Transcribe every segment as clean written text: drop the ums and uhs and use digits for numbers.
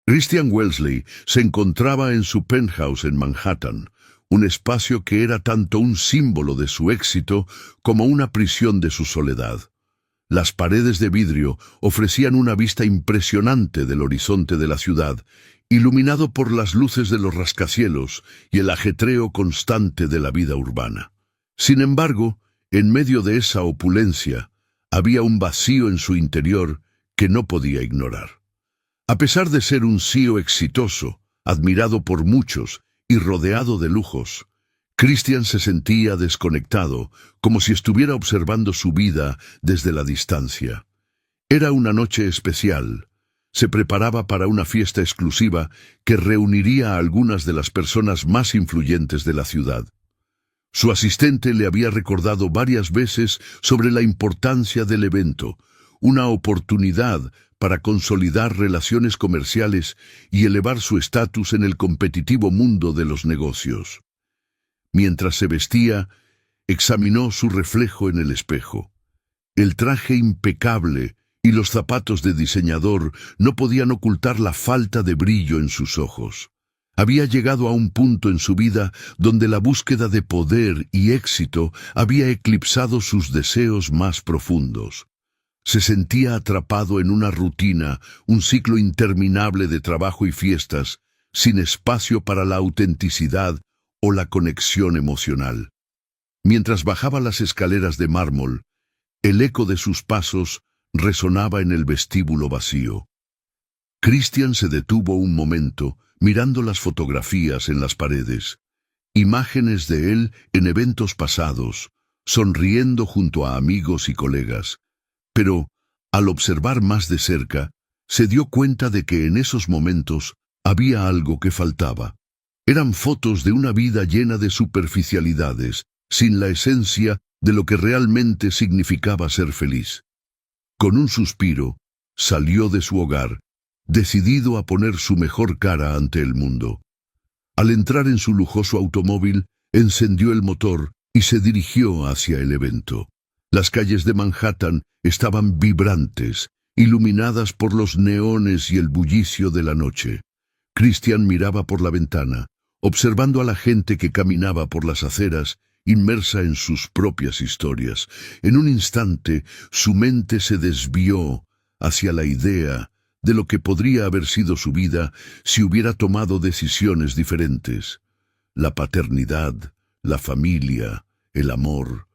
Christian Wellesley se encontraba en su penthouse en Manhattan, un espacio que era tanto un símbolo de su éxito como una prisión de su soledad. Las paredes de vidrio ofrecían una vista impresionante del horizonte de la ciudad, iluminado por las luces de los rascacielos y el ajetreo constante de la vida urbana. Sin embargo, en medio de esa opulencia, había un vacío en su interior que no podía ignorar. A pesar de ser un CEO exitoso, admirado por muchos y rodeado de lujos, Christian se sentía desconectado, como si estuviera observando su vida desde la distancia. Era una noche especial. Se preparaba para una fiesta exclusiva que reuniría a algunas de las personas más influyentes de la ciudad. Su asistente le había recordado varias veces sobre la importancia del evento, una oportunidad para consolidar relaciones comerciales y elevar su estatus en el competitivo mundo de los negocios. Mientras se vestía, examinó su reflejo en el espejo. El traje impecable y los zapatos de diseñador no podían ocultar la falta de brillo en sus ojos. Había llegado a un punto en su vida donde la búsqueda de poder y éxito había eclipsado sus deseos más profundos. Se sentía atrapado en una rutina, un ciclo interminable de trabajo y fiestas, sin espacio para la autenticidad o la conexión emocional. Mientras bajaba las escaleras de mármol, el eco de sus pasos resonaba en el vestíbulo vacío. Christian se detuvo un momento, mirando las fotografías en las paredes, imágenes de él en eventos pasados, sonriendo junto a amigos y colegas. Pero, al observar más de cerca, se dio cuenta de que en esos momentos había algo que faltaba. Eran fotos de una vida llena de superficialidades, sin la esencia de lo que realmente significaba ser feliz. Con un suspiro, salió de su hogar, decidido a poner su mejor cara ante el mundo. Al entrar en su lujoso automóvil, encendió el motor y se dirigió hacia el evento. Las calles de Manhattan estaban vibrantes, iluminadas por los neones y el bullicio de la noche. Christian miraba por la ventana, observando a la gente que caminaba por las aceras, inmersa en sus propias historias. En un instante, su mente se desvió hacia la idea de lo que podría haber sido su vida si hubiera tomado decisiones diferentes. La paternidad, la familia, el amor.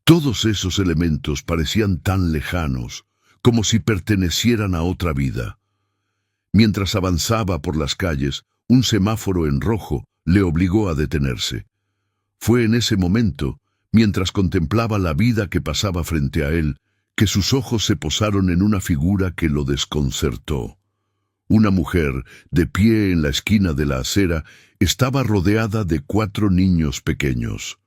Todos esos elementos parecían tan lejanos, como si pertenecieran a otra vida. Mientras avanzaba por las calles, un semáforo en rojo le obligó a detenerse. Fue en ese momento, mientras contemplaba la vida que pasaba frente a él, que sus ojos se posaron en una figura que lo desconcertó. Una mujer, de pie en la esquina de la acera, estaba rodeada de 4 niños pequeños.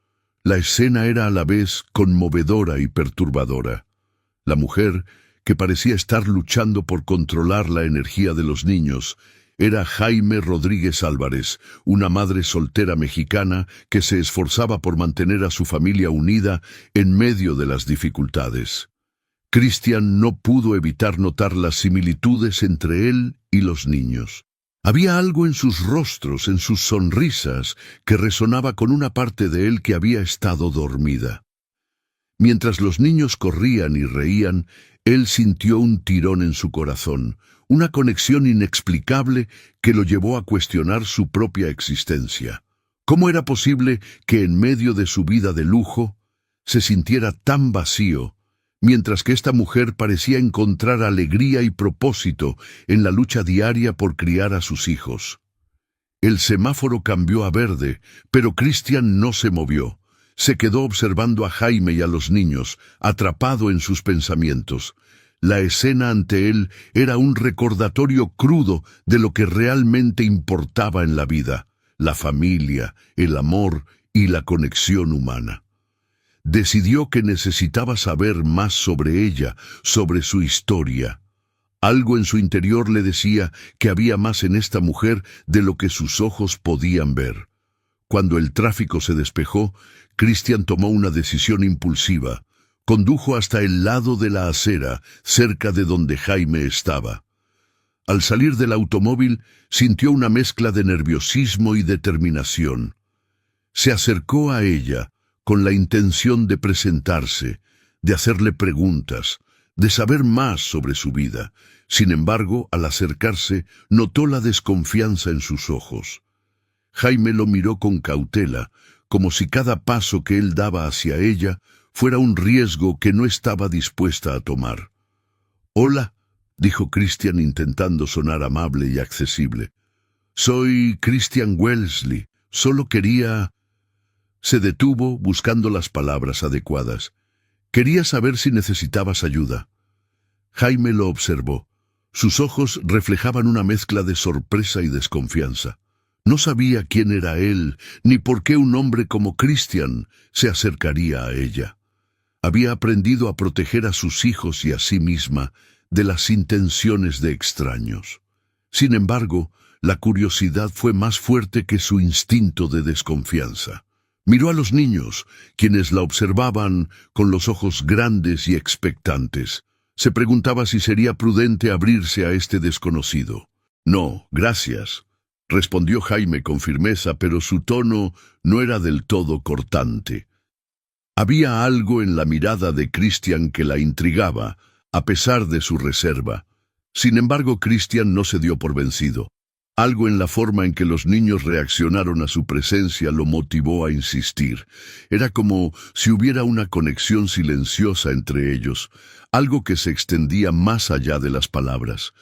La escena era a la vez conmovedora y perturbadora. La mujer, que parecía estar luchando por controlar la energía de los niños, era Jaime Rodríguez Álvarez, una madre soltera mexicana que se esforzaba por mantener a su familia unida en medio de las dificultades. Christian no pudo evitar notar las similitudes entre él y los niños. Había algo en sus rostros, en sus sonrisas, que resonaba con una parte de él que había estado dormida. Mientras los niños corrían y reían, él sintió un tirón en su corazón, una conexión inexplicable que lo llevó a cuestionar su propia existencia. ¿Cómo era posible que en medio de su vida de lujo se sintiera tan vacío, mientras que esta mujer parecía encontrar alegría y propósito en la lucha diaria por criar a sus hijos? El semáforo cambió a verde, pero Christian no se movió. Se quedó observando a Jaime y a los niños, atrapado en sus pensamientos. La escena ante él era un recordatorio crudo de lo que realmente importaba en la vida: la familia, el amor y la conexión humana. Decidió que necesitaba saber más sobre ella, sobre su historia. Algo en su interior le decía que había más en esta mujer de lo que sus ojos podían ver. Cuando el tráfico se despejó, Christian tomó una decisión impulsiva. Condujo hasta el lado de la acera, cerca de donde Jaime estaba. Al salir del automóvil, sintió una mezcla de nerviosismo y determinación. Se acercó a ella con la intención de presentarse, de hacerle preguntas, de saber más sobre su vida. Sin embargo, al acercarse, notó la desconfianza en sus ojos. Jaime lo miró con cautela, como si cada paso que él daba hacia ella fuera un riesgo que no estaba dispuesta a tomar. «Hola», dijo Christian intentando sonar amable y accesible. «Soy Christian Wellesley. Solo quería...» Se detuvo buscando las palabras adecuadas. «Quería saber si necesitabas ayuda». Jaime lo observó. Sus ojos reflejaban una mezcla de sorpresa y desconfianza. No sabía quién era él, ni por qué un hombre como Christian se acercaría a ella. Había aprendido a proteger a sus hijos y a sí misma de las intenciones de extraños. Sin embargo, la curiosidad fue más fuerte que su instinto de desconfianza. Miró a los niños, quienes la observaban con los ojos grandes y expectantes. Se preguntaba si sería prudente abrirse a este desconocido. «No, gracias», respondió Jaime con firmeza, pero su tono no era del todo cortante. Había algo en la mirada de Christian que la intrigaba, a pesar de su reserva. Sin embargo, Christian no se dio por vencido. Algo en la forma en que los niños reaccionaron a su presencia lo motivó a insistir. Era como si hubiera una conexión silenciosa entre ellos, algo que se extendía más allá de las palabras.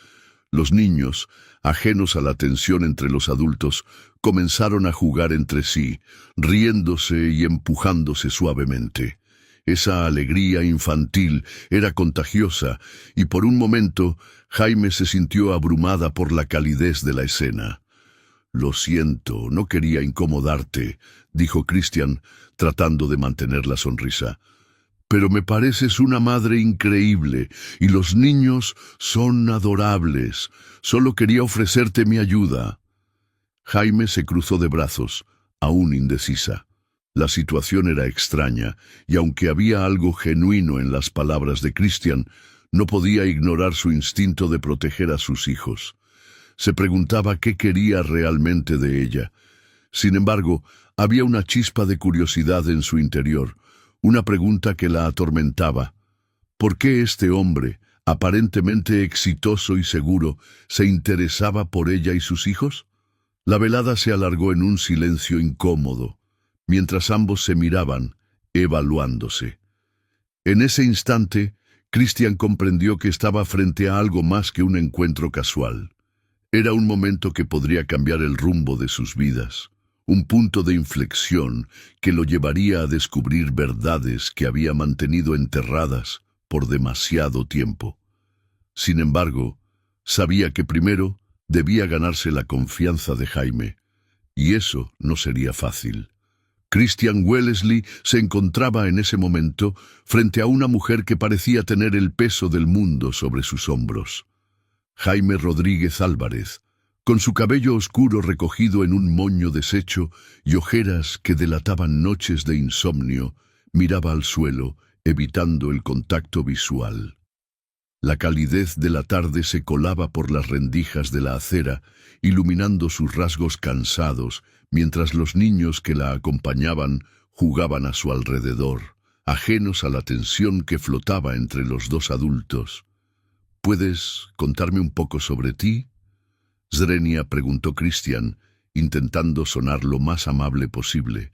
Los niños, ajenos a la tensión entre los adultos, comenzaron a jugar entre sí, riéndose y empujándose suavemente. Esa alegría infantil era contagiosa, y por un momento Jaime se sintió abrumada por la calidez de la escena. «Lo siento, no quería incomodarte», dijo Christian, tratando de mantener la sonrisa. «Pero me pareces una madre increíble, y los niños son adorables. Solo quería ofrecerte mi ayuda». Jaime se cruzó de brazos, aún indecisa. La situación era extraña, y aunque había algo genuino en las palabras de Christian, no podía ignorar su instinto de proteger a sus hijos. Se preguntaba qué quería realmente de ella. Sin embargo, había una chispa de curiosidad en su interior, una pregunta que la atormentaba. ¿Por qué este hombre, aparentemente exitoso y seguro, se interesaba por ella y sus hijos? La velada se alargó en un silencio incómodo, mientras ambos se miraban, evaluándose. En ese instante, Christian comprendió que estaba frente a algo más que un encuentro casual. Era un momento que podría cambiar el rumbo de sus vidas, un punto de inflexión que lo llevaría a descubrir verdades que había mantenido enterradas por demasiado tiempo. Sin embargo, sabía que primero debía ganarse la confianza de Jaime, y eso no sería fácil. Christian Wellesley se encontraba en ese momento frente a una mujer que parecía tener el peso del mundo sobre sus hombros. Jaime Rodríguez Álvarez, con su cabello oscuro recogido en un moño deshecho y ojeras que delataban noches de insomnio, miraba al suelo, evitando el contacto visual. La calidez de la tarde se colaba por las rendijas de la acera, iluminando sus rasgos cansados, mientras los niños que la acompañaban jugaban a su alrededor, ajenos a la tensión que flotaba entre los dos adultos. «¿Puedes contarme un poco sobre ti?», Zrenia preguntó Christian, intentando sonar lo más amable posible.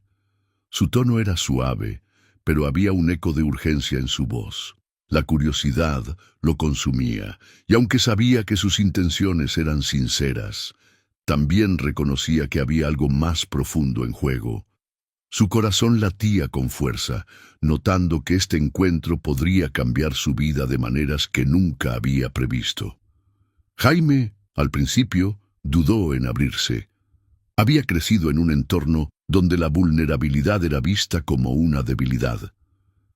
Su tono era suave, pero había un eco de urgencia en su voz. La curiosidad lo consumía, y aunque sabía que sus intenciones eran sinceras, también reconocía que había algo más profundo en juego. Su corazón latía con fuerza, notando que este encuentro podría cambiar su vida de maneras que nunca había previsto. Jaime, al principio, dudó en abrirse. Había crecido en un entorno donde la vulnerabilidad era vista como una debilidad.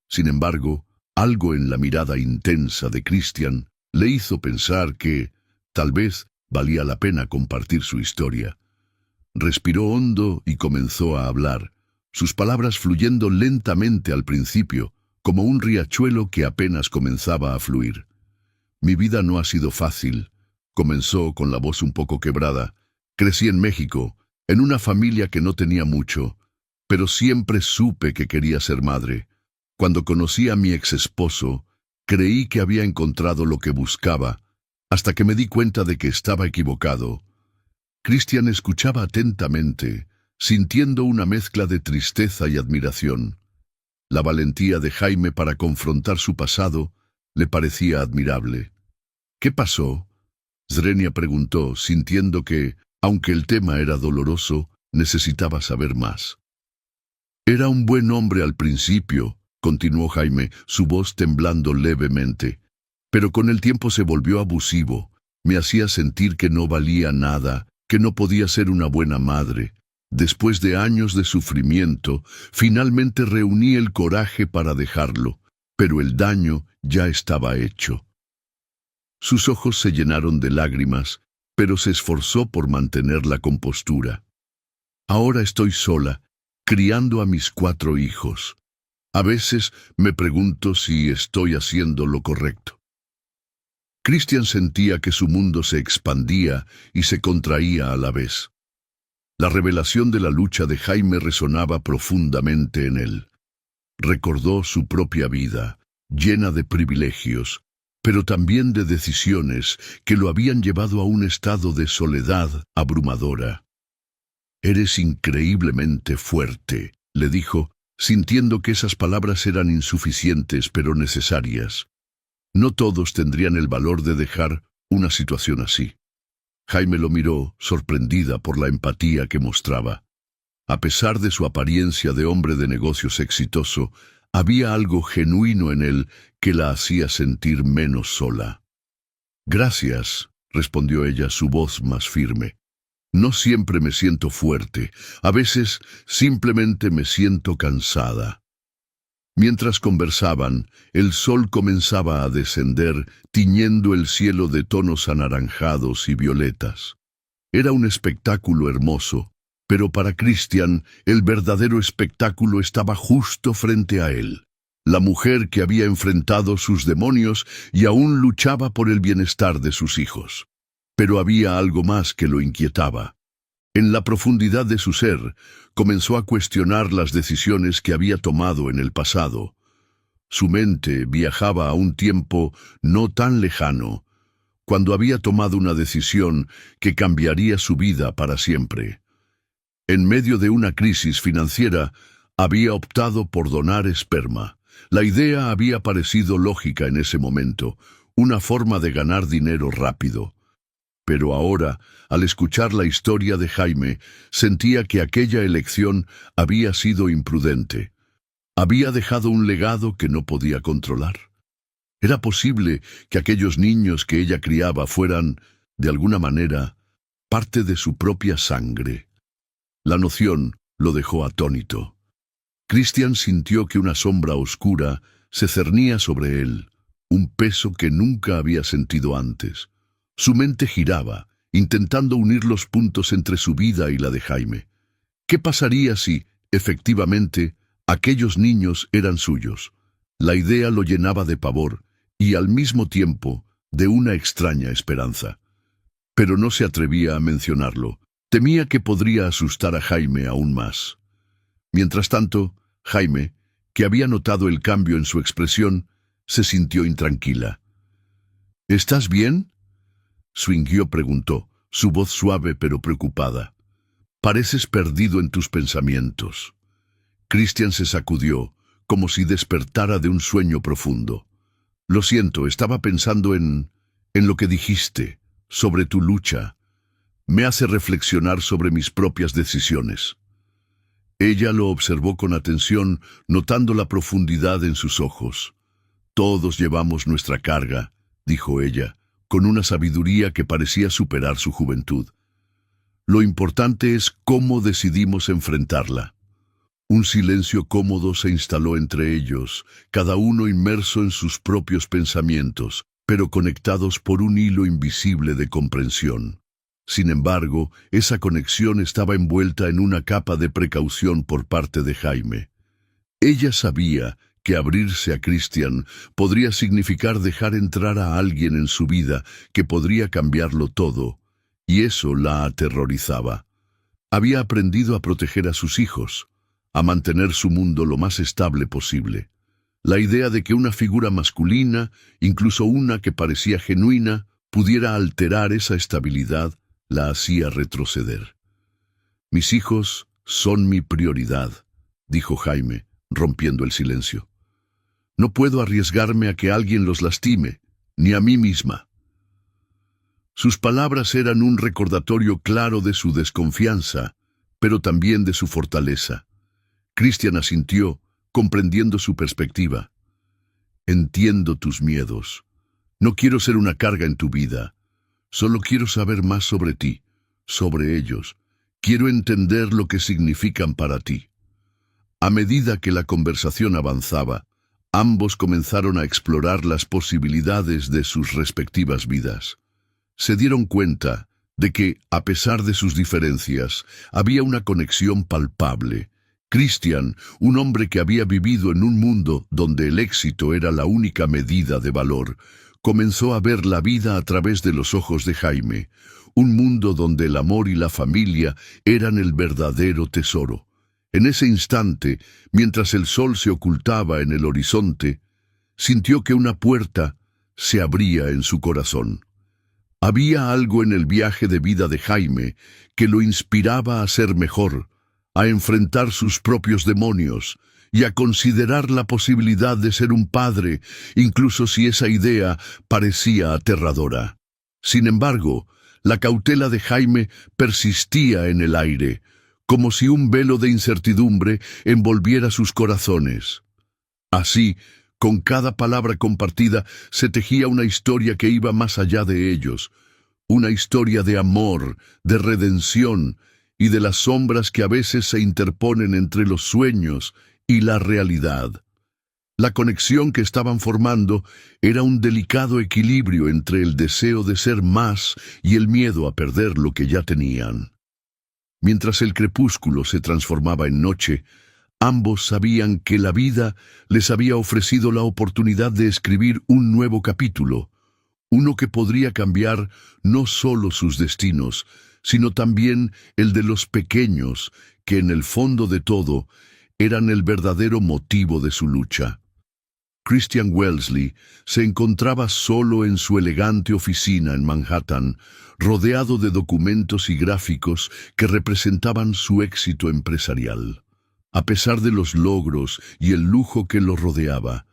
Sin embargo, algo en la mirada intensa de Christian le hizo pensar que, tal vez, valía la pena compartir su historia. Respiró hondo y comenzó a hablar, sus palabras fluyendo lentamente al principio, como un riachuelo que apenas comenzaba a fluir. «Mi vida no ha sido fácil», comenzó con la voz un poco quebrada. Crecí en México, en una familia que no tenía mucho, pero siempre supe que quería ser madre. Cuando conocí a mi ex esposo, creí que había encontrado lo que buscaba, hasta que me di cuenta de que estaba equivocado. Christian escuchaba atentamente, sintiendo una mezcla de tristeza y admiración. La valentía de Jaime para confrontar su pasado le parecía admirable. ¿Qué pasó?, Zrenia preguntó, sintiendo que, aunque el tema era doloroso, necesitaba saber más. Era un buen hombre al principio, continuó Jaime, su voz temblando levemente, pero con el tiempo se volvió abusivo. Me hacía sentir que no valía nada, que no podía ser una buena madre. Después de años de sufrimiento, finalmente reuní el coraje para dejarlo, pero el daño ya estaba hecho. Sus ojos se llenaron de lágrimas, pero se esforzó por mantener la compostura. Ahora estoy sola, criando a mis 4 hijos. A veces me pregunto si estoy haciendo lo correcto. Christian sentía que su mundo se expandía y se contraía a la vez. La revelación de la lucha de Jaime resonaba profundamente en él. Recordó su propia vida, llena de privilegios, pero también de decisiones que lo habían llevado a un estado de soledad abrumadora. «Eres increíblemente fuerte», le dijo, sintiendo que esas palabras eran insuficientes pero necesarias. No todos tendrían el valor de dejar una situación así. Jaime lo miró, sorprendida por la empatía que mostraba. A pesar de su apariencia de hombre de negocios exitoso, había algo genuino en él que la hacía sentir menos sola. «Gracias», respondió ella, su voz más firme. «No siempre me siento fuerte, a veces simplemente me siento cansada». Mientras conversaban, el sol comenzaba a descender, tiñendo el cielo de tonos anaranjados y violetas. Era un espectáculo hermoso, pero para Christian el verdadero espectáculo estaba justo frente a él. La mujer que había enfrentado sus demonios y aún luchaba por el bienestar de sus hijos. Pero había algo más que lo inquietaba. En la profundidad de su ser, comenzó a cuestionar las decisiones que había tomado en el pasado. Su mente viajaba a un tiempo no tan lejano, cuando había tomado una decisión que cambiaría su vida para siempre. En medio de una crisis financiera, había optado por donar esperma. La idea había parecido lógica en ese momento, una forma de ganar dinero rápido. Pero ahora, al escuchar la historia de Jaime, sentía que aquella elección había sido imprudente. Había dejado un legado que no podía controlar. Era posible que aquellos niños que ella criaba fueran, de alguna manera, parte de su propia sangre. La noción lo dejó atónito. Christian sintió que una sombra oscura se cernía sobre él, un peso que nunca había sentido antes. Su mente giraba, intentando unir los puntos entre su vida y la de Jaime. ¿Qué pasaría si, efectivamente, aquellos niños eran suyos? La idea lo llenaba de pavor y, al mismo tiempo, de una extraña esperanza. Pero no se atrevía a mencionarlo. Temía que podría asustar a Jaime aún más. Mientras tanto, Jaime, que había notado el cambio en su expresión, se sintió intranquila. «¿Estás bien?», Swinguió preguntó, su voz suave pero preocupada. «Pareces perdido en tus pensamientos». Christian se sacudió, como si despertara de un sueño profundo. «Lo siento, estaba pensando en lo que dijiste, sobre tu lucha. Me hace reflexionar sobre mis propias decisiones». Ella lo observó con atención, notando la profundidad en sus ojos. «Todos llevamos nuestra carga», dijo ella, con una sabiduría que parecía superar su juventud. «Lo importante es cómo decidimos enfrentarla». Un silencio cómodo se instaló entre ellos, cada uno inmerso en sus propios pensamientos, pero conectados por un hilo invisible de comprensión. Sin embargo, esa conexión estaba envuelta en una capa de precaución por parte de Jaime. Ella sabía que abrirse a Christian podría significar dejar entrar a alguien en su vida que podría cambiarlo todo, y eso la aterrorizaba. Había aprendido a proteger a sus hijos, a mantener su mundo lo más estable posible. La idea de que una figura masculina, incluso una que parecía genuina, pudiera alterar esa estabilidad, la hacía retroceder. «Mis hijos son mi prioridad», dijo Jaime, rompiendo el silencio. «No puedo arriesgarme a que alguien los lastime, ni a mí misma». Sus palabras eran un recordatorio claro de su desconfianza, pero también de su fortaleza. Christian asintió, comprendiendo su perspectiva. «Entiendo tus miedos. No quiero ser una carga en tu vida. Solo quiero saber más sobre ti, sobre ellos. Quiero entender lo que significan para ti». A medida que la conversación avanzaba, ambos comenzaron a explorar las posibilidades de sus respectivas vidas. Se dieron cuenta de que, a pesar de sus diferencias, había una conexión palpable. Christian, un hombre que había vivido en un mundo donde el éxito era la única medida de valor, comenzó a ver la vida a través de los ojos de Jaime, un mundo donde el amor y la familia eran el verdadero tesoro. En ese instante, mientras el sol se ocultaba en el horizonte, sintió que una puerta se abría en su corazón. Había algo en el viaje de vida de Jaime que lo inspiraba a ser mejor, a enfrentar sus propios demonios y a considerar la posibilidad de ser un padre, incluso si esa idea parecía aterradora. Sin embargo, la cautela de Jaime persistía en el aire, como si un velo de incertidumbre envolviera sus corazones. Así, con cada palabra compartida, se tejía una historia que iba más allá de ellos, una historia de amor, de redención y de las sombras que a veces se interponen entre los sueños y la realidad. La conexión que estaban formando era un delicado equilibrio entre el deseo de ser más y el miedo a perder lo que ya tenían. Mientras el crepúsculo se transformaba en noche, ambos sabían que la vida les había ofrecido la oportunidad de escribir un nuevo capítulo, uno que podría cambiar no solo sus destinos, sino también el de los pequeños, que en el fondo de todo eran el verdadero motivo de su lucha. Christian Wellesley se encontraba solo en su elegante oficina en Manhattan, rodeado de documentos y gráficos que representaban su éxito empresarial. A pesar de los logros y el lujo que lo rodeaba,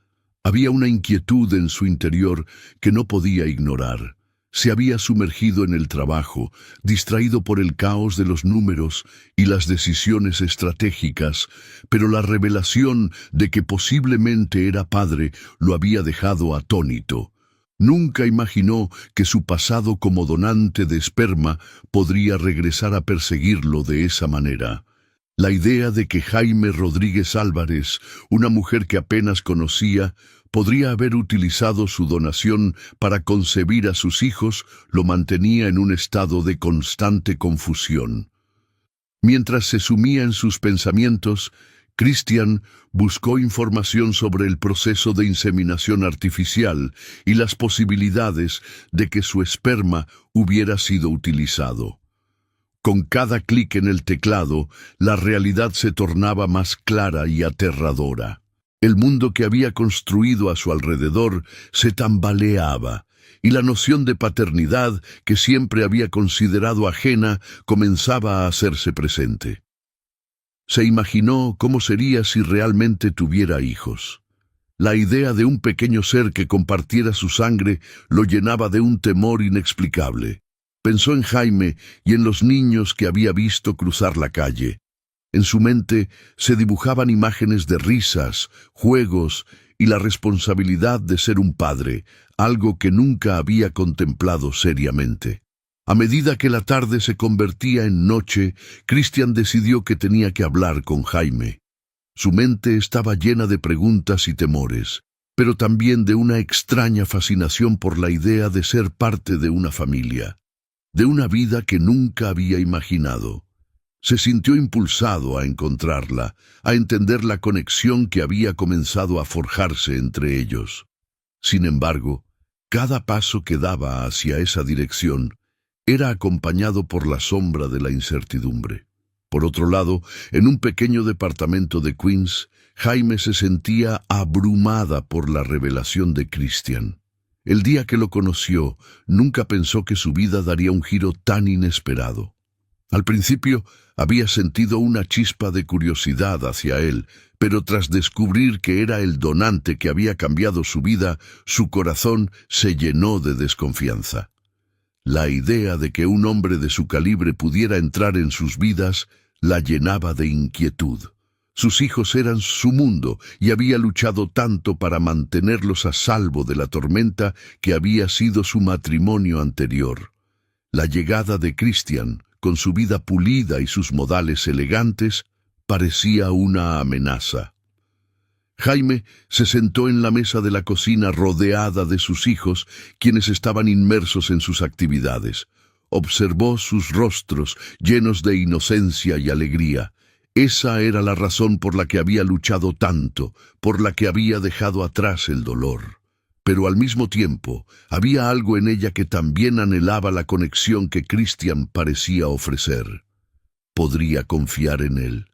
había una inquietud en su interior que no podía ignorar. Se había sumergido en el trabajo, distraído por el caos de los números y las decisiones estratégicas, pero la revelación de que posiblemente era padre lo había dejado atónito. Nunca imaginó que su pasado como donante de esperma podría regresar a perseguirlo de esa manera. La idea de que Jaime Rodríguez Álvarez, una mujer que apenas conocía, podría haber utilizado su donación para concebir a sus hijos, lo mantenía en un estado de constante confusión. Mientras se sumía en sus pensamientos, Christian buscó información sobre el proceso de inseminación artificial y las posibilidades de que su esperma hubiera sido utilizado. Con cada clic en el teclado, la realidad se tornaba más clara y aterradora. El mundo que había construido a su alrededor se tambaleaba, y la noción de paternidad que siempre había considerado ajena comenzaba a hacerse presente. Se imaginó cómo sería si realmente tuviera hijos. La idea de un pequeño ser que compartiera su sangre lo llenaba de un temor inexplicable. Pensó en Jaime y en los niños que había visto cruzar la calle. En su mente se dibujaban imágenes de risas, juegos y la responsabilidad de ser un padre, algo que nunca había contemplado seriamente. A medida que la tarde se convertía en noche, Christian decidió que tenía que hablar con Jaime. Su mente estaba llena de preguntas y temores, pero también de una extraña fascinación por la idea de ser parte de una familia, de una vida que nunca había imaginado. Se sintió impulsado a encontrarla, a entender la conexión que había comenzado a forjarse entre ellos. Sin embargo, cada paso que daba hacia esa dirección era acompañado por la sombra de la incertidumbre. Por otro lado, en un pequeño departamento de Queens, Jaime se sentía abrumada por la revelación de Christian. El día que lo conoció, nunca pensó que su vida daría un giro tan inesperado. Al principio, había sentido una chispa de curiosidad hacia él, pero tras descubrir que era el donante que había cambiado su vida, su corazón se llenó de desconfianza. La idea de que un hombre de su calibre pudiera entrar en sus vidas la llenaba de inquietud. Sus hijos eran su mundo y había luchado tanto para mantenerlos a salvo de la tormenta que había sido su matrimonio anterior. La llegada de Christian, con su vida pulida y sus modales elegantes, parecía una amenaza. Jaime se sentó en la mesa de la cocina rodeada de sus hijos, quienes estaban inmersos en sus actividades. Observó sus rostros llenos de inocencia y alegría. Esa era la razón por la que había luchado tanto, por la que había dejado atrás el dolor. Pero al mismo tiempo, había algo en ella que también anhelaba la conexión que Christian parecía ofrecer. Podría confiar en él.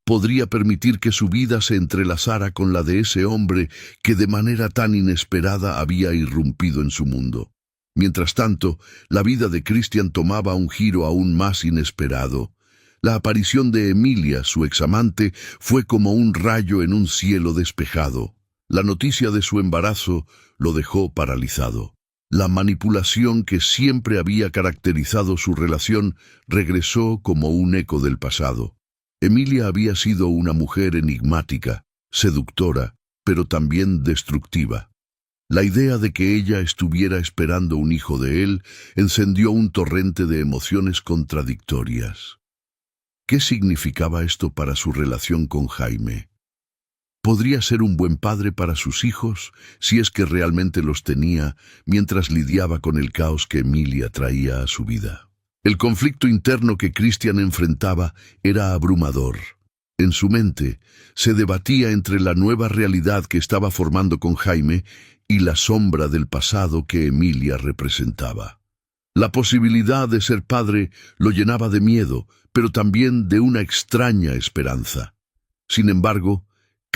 Podría permitir que su vida se entrelazara con la de ese hombre que de manera tan inesperada había irrumpido en su mundo. Mientras tanto, la vida de Christian tomaba un giro aún más inesperado. La aparición de Emilia, su examante, fue como un rayo en un cielo despejado. La noticia de su embarazo lo dejó paralizado. La manipulación que siempre había caracterizado su relación regresó como un eco del pasado. Emilia había sido una mujer enigmática, seductora, pero también destructiva. La idea de que ella estuviera esperando un hijo de él encendió un torrente de emociones contradictorias. ¿Qué significaba esto para su relación con Jaime? ¿Podría ser un buen padre para sus hijos, si es que realmente los tenía, mientras lidiaba con el caos que Emilia traía a su vida? El conflicto interno que Christian enfrentaba era abrumador. En su mente, se debatía entre la nueva realidad que estaba formando con Jaime y la sombra del pasado que Emilia representaba. La posibilidad de ser padre lo llenaba de miedo, pero también de una extraña esperanza. Sin embargo,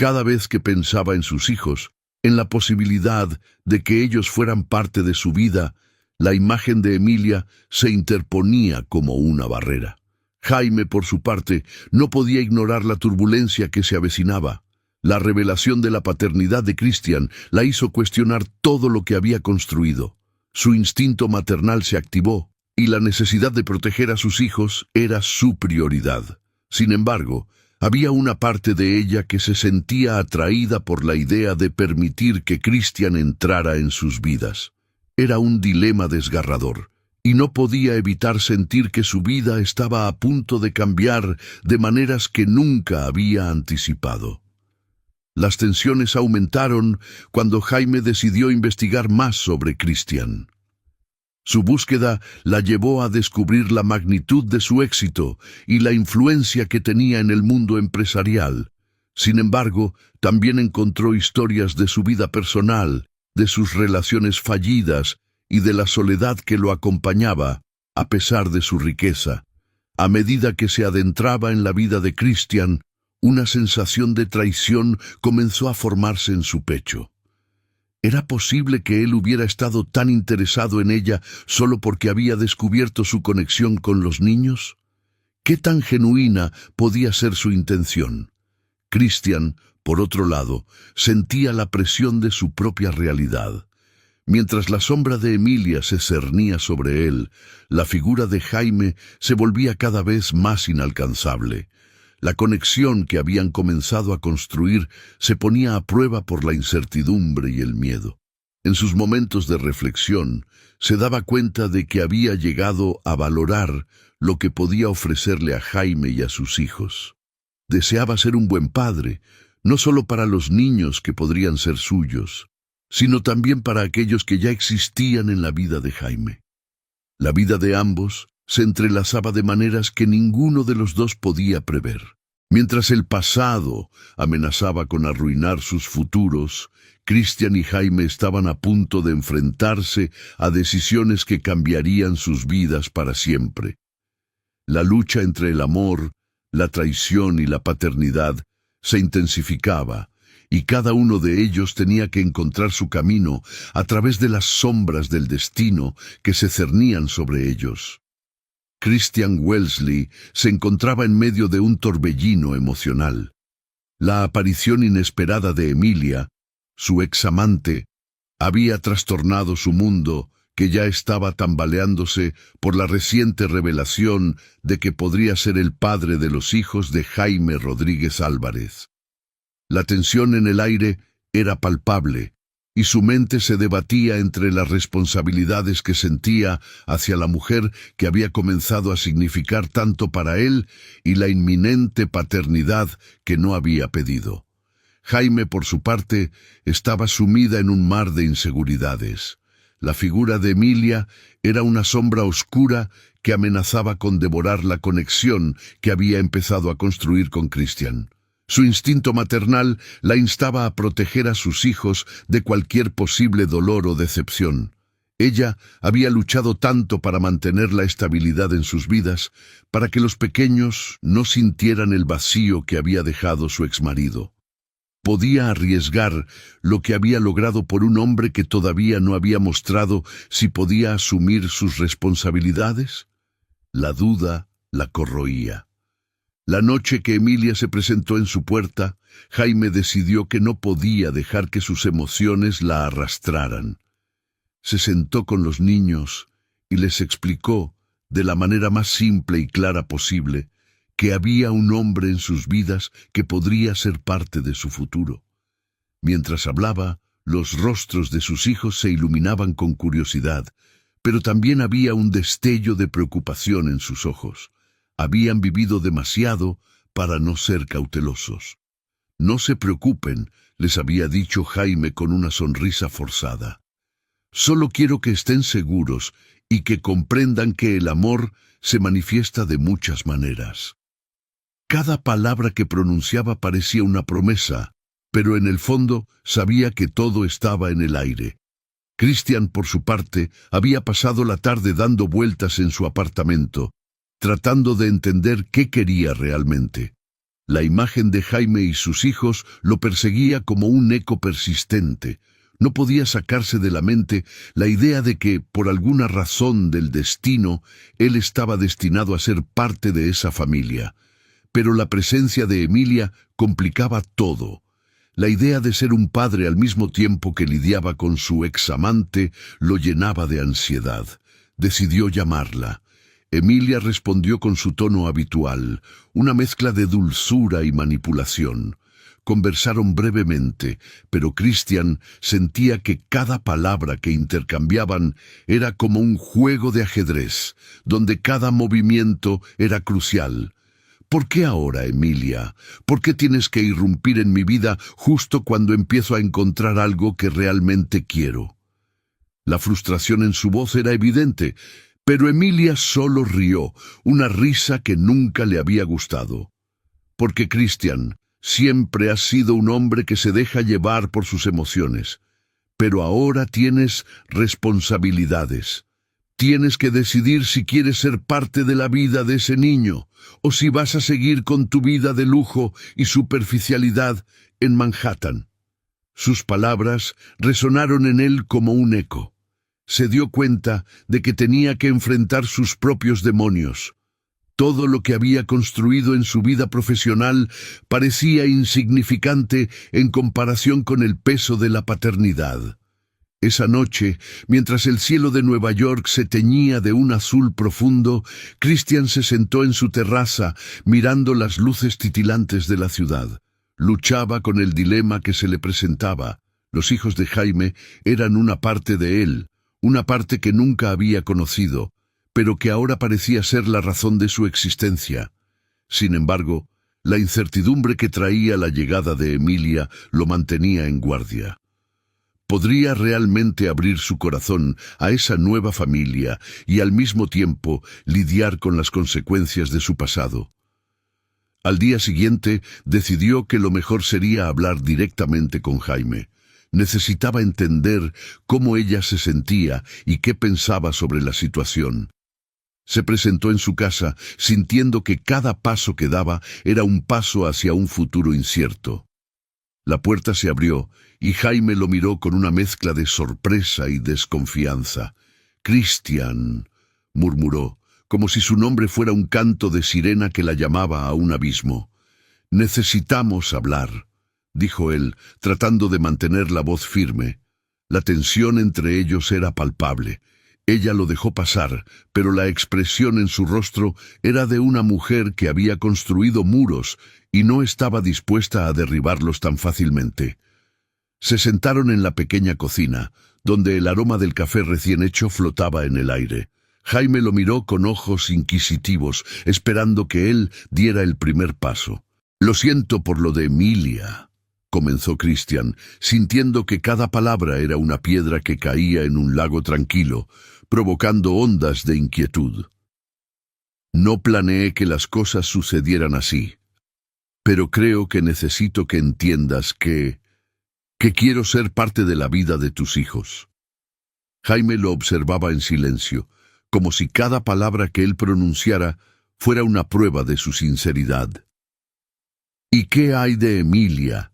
cada vez que pensaba en sus hijos, en la posibilidad de que ellos fueran parte de su vida, la imagen de Emilia se interponía como una barrera. Jaime, por su parte, no podía ignorar la turbulencia que se avecinaba. La revelación de la paternidad de Christian la hizo cuestionar todo lo que había construido. Su instinto maternal se activó, y la necesidad de proteger a sus hijos era su prioridad. Sin embargo, había una parte de ella que se sentía atraída por la idea de permitir que Christian entrara en sus vidas. Era un dilema desgarrador, y no podía evitar sentir que su vida estaba a punto de cambiar de maneras que nunca había anticipado. Las tensiones aumentaron cuando Jaime decidió investigar más sobre Christian. Su búsqueda la llevó a descubrir la magnitud de su éxito y la influencia que tenía en el mundo empresarial. Sin embargo, también encontró historias de su vida personal, de sus relaciones fallidas y de la soledad que lo acompañaba, a pesar de su riqueza. A medida que se adentraba en la vida de Christian, una sensación de traición comenzó a formarse en su pecho. ¿Era posible que él hubiera estado tan interesado en ella solo porque había descubierto su conexión con los niños? ¿Qué tan genuina podía ser su intención? Christian, por otro lado, sentía la presión de su propia realidad. Mientras la sombra de Emilia se cernía sobre él, la figura de Jaime se volvía cada vez más inalcanzable. La conexión que habían comenzado a construir se ponía a prueba por la incertidumbre y el miedo. En sus momentos de reflexión, se daba cuenta de que había llegado a valorar lo que podía ofrecerle a Jaime y a sus hijos. Deseaba ser un buen padre, no solo para los niños que podrían ser suyos, sino también para aquellos que ya existían en la vida de Jaime. La vida de ambos se entrelazaba de maneras que ninguno de los dos podía prever. Mientras el pasado amenazaba con arruinar sus futuros, Christian y Jaime estaban a punto de enfrentarse a decisiones que cambiarían sus vidas para siempre. La lucha entre el amor, la traición y la paternidad se intensificaba, y cada uno de ellos tenía que encontrar su camino a través de las sombras del destino que se cernían sobre ellos. Christian Wellesley se encontraba en medio de un torbellino emocional. La aparición inesperada de Emilia, su examante, había trastornado su mundo, que ya estaba tambaleándose por la reciente revelación de que podría ser el padre de los hijos de Jaime Rodríguez Álvarez. La tensión en el aire era palpable, y su mente se debatía entre las responsabilidades que sentía hacia la mujer que había comenzado a significar tanto para él y la inminente paternidad que no había pedido. Jaime, por su parte, estaba sumida en un mar de inseguridades. La figura de Emilia era una sombra oscura que amenazaba con devorar la conexión que había empezado a construir con Christian. Su instinto maternal la instaba a proteger a sus hijos de cualquier posible dolor o decepción. Ella había luchado tanto para mantener la estabilidad en sus vidas, para que los pequeños no sintieran el vacío que había dejado su exmarido. ¿Podía arriesgar lo que había logrado por un hombre que todavía no había mostrado si podía asumir sus responsabilidades? La duda la corroía. La noche que Emilia se presentó en su puerta, Jaime decidió que no podía dejar que sus emociones la arrastraran. Se sentó con los niños y les explicó, de la manera más simple y clara posible, que había un hombre en sus vidas que podría ser parte de su futuro. Mientras hablaba, los rostros de sus hijos se iluminaban con curiosidad, pero también había un destello de preocupación en sus ojos. Habían vivido demasiado para no ser cautelosos. «No se preocupen», les había dicho Jaime con una sonrisa forzada. «Solo quiero que estén seguros y que comprendan que el amor se manifiesta de muchas maneras». Cada palabra que pronunciaba parecía una promesa, pero en el fondo sabía que todo estaba en el aire. Christian, por su parte, había pasado la tarde dando vueltas en su apartamento, tratando de entender qué quería realmente. La imagen de Jaime y sus hijos lo perseguía como un eco persistente. No podía sacarse de la mente la idea de que, por alguna razón del destino, él estaba destinado a ser parte de esa familia. Pero la presencia de Emilia complicaba todo. La idea de ser un padre al mismo tiempo que lidiaba con su examante lo llenaba de ansiedad. Decidió llamarla. Emilia respondió con su tono habitual, una mezcla de dulzura y manipulación. Conversaron brevemente, pero Christian sentía que cada palabra que intercambiaban era como un juego de ajedrez, donde cada movimiento era crucial. «¿Por qué ahora, Emilia? ¿Por qué tienes que irrumpir en mi vida justo cuando empiezo a encontrar algo que realmente quiero?» La frustración en su voz era evidente, pero Emilia solo rió, una risa que nunca le había gustado. «Porque Christian, siempre has sido un hombre que se deja llevar por sus emociones, pero ahora tienes responsabilidades. Tienes que decidir si quieres ser parte de la vida de ese niño, o si vas a seguir con tu vida de lujo y superficialidad en Manhattan». Sus palabras resonaron en él como un eco. Se dio cuenta de que tenía que enfrentar sus propios demonios. Todo lo que había construido en su vida profesional parecía insignificante en comparación con el peso de la paternidad. Esa noche, mientras el cielo de Nueva York se teñía de un azul profundo, Christian se sentó en su terraza mirando las luces titilantes de la ciudad. Luchaba con el dilema que se le presentaba. Los hijos de Jaime eran una parte de él, una parte que nunca había conocido, pero que ahora parecía ser la razón de su existencia. Sin embargo, la incertidumbre que traía la llegada de Emilia lo mantenía en guardia. podría realmente abrir su corazón a esa nueva familia y al mismo tiempo lidiar con las consecuencias de su pasado. Al día siguiente decidió que lo mejor sería hablar directamente con Jaime. Necesitaba entender cómo ella se sentía y qué pensaba sobre la situación. Se presentó en su casa sintiendo que cada paso que daba era un paso hacia un futuro incierto. La puerta se abrió y Jaime lo miró con una mezcla de sorpresa y desconfianza. «Christian», murmuró, como si su nombre fuera un canto de sirena que la llamaba a un abismo. «Necesitamos hablar», dijo él, tratando de mantener la voz firme. La tensión entre ellos era palpable. Ella lo dejó pasar, pero la expresión en su rostro era de una mujer que había construido muros y no estaba dispuesta a derribarlos tan fácilmente. Se sentaron en la pequeña cocina, donde el aroma del café recién hecho flotaba en el aire. Jaime lo miró con ojos inquisitivos, esperando que él diera el primer paso. «Lo siento por lo de Emilia», comenzó Christian, sintiendo que cada palabra era una piedra que caía en un lago tranquilo, provocando ondas de inquietud. «No planeé que las cosas sucedieran así, pero creo que necesito que entiendas que quiero ser parte de la vida de tus hijos». Jaime lo observaba en silencio, como si cada palabra que él pronunciara fuera una prueba de su sinceridad. «¿Y qué hay de Emilia?